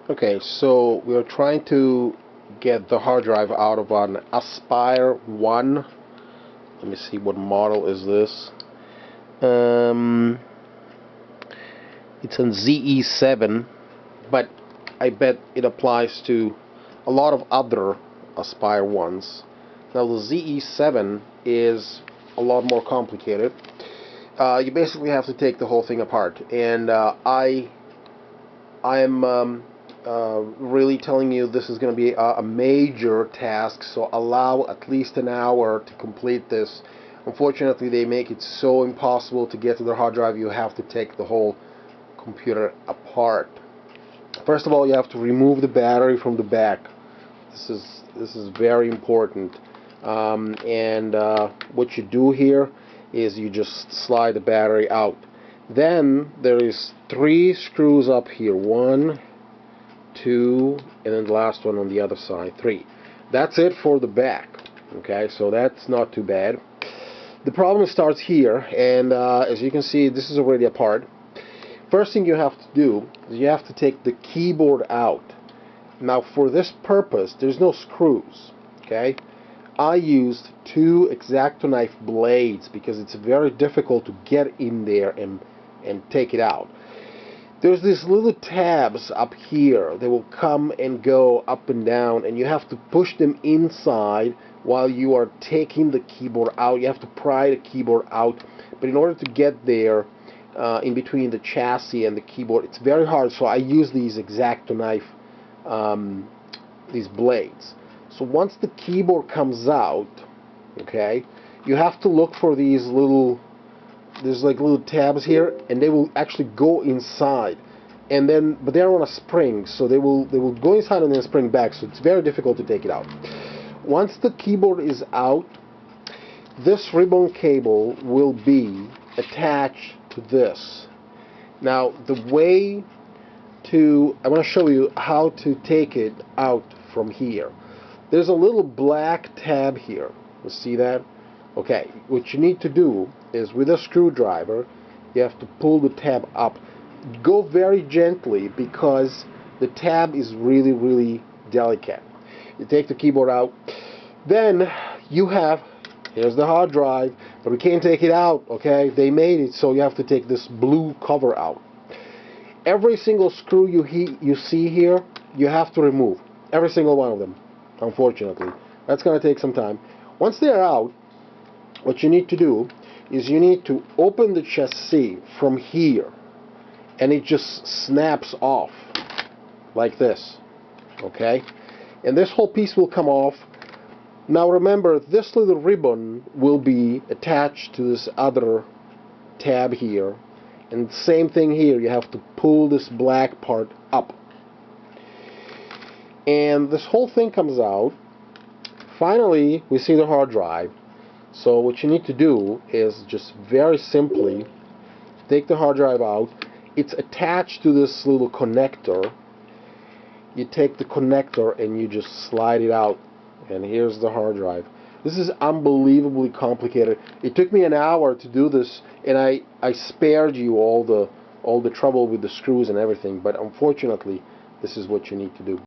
Okay, so we are trying to get the hard drive out of an Aspire 1. Let me see, what model is this? It's an ZE7, but I bet it applies to a lot of other Aspire 1s. Now the ZE7 is a lot more complicated. You basically have to take the whole thing apart, and I am really telling you this is going to be a major task, so allow at least an hour to complete this. Unfortunately, they make it so impossible to get to the hard drive. You have to take the whole computer apart. First of all, you have to remove the battery from the back. This is very important. What you do here is you just slide the battery out. Then there is 3 screws up here. 1, 2, and then the last one on the other side. 3. That's it for the back. Okay, so that's not too bad. The problem starts here, and as you can see, this is already apart. First thing you have to do is you have to take the keyboard out. Now, for this purpose, there's no screws. Okay, I used 2 X-Acto knife blades because it's very difficult to get in there and take it out. There's these little tabs up here. They will come and go up and down, and you have to push them inside while you are taking the keyboard out. You have to pry the keyboard out, but in order to get there in between the chassis and the keyboard, it's very hard, so I use these X-Acto knife these blades. So once the keyboard comes out, okay, you have to look for these little, there's like little tabs here, and they will actually go inside, and then, but they're on a spring, so they will go inside and then spring back, so it's very difficult to take it out. Once the keyboard is out, this ribbon cable will be attached to this. Now the way to, I want to show you how to take it out from here. There's a little black tab here. You see that? Okay, what you need to do is with a screwdriver, you have to pull the tab up. Go very gently because the tab is really, really delicate. You take the keyboard out, then you have, here's the hard drive, but we can't take it out, okay? They made it so you have to take this blue cover out. Every single screw you see here, you have to remove. Every single one of them, unfortunately. That's going to take some time. Once they're out, what you need to do is you need to open the chassis from here, and it just snaps off like this, okay? And this whole piece will come off. Now remember, this little ribbon will be attached to this other tab here, and same thing here, you have to pull this black part up, and this whole thing comes out. Finally, we see the hard drive. So what you need to do is just very simply take the hard drive out. It's attached to this little connector. You take the connector and you just slide it out, and here's the hard drive. This is unbelievably complicated. It took me an hour to do this, and I spared you all the trouble with the screws and everything, but unfortunately this is what you need to do.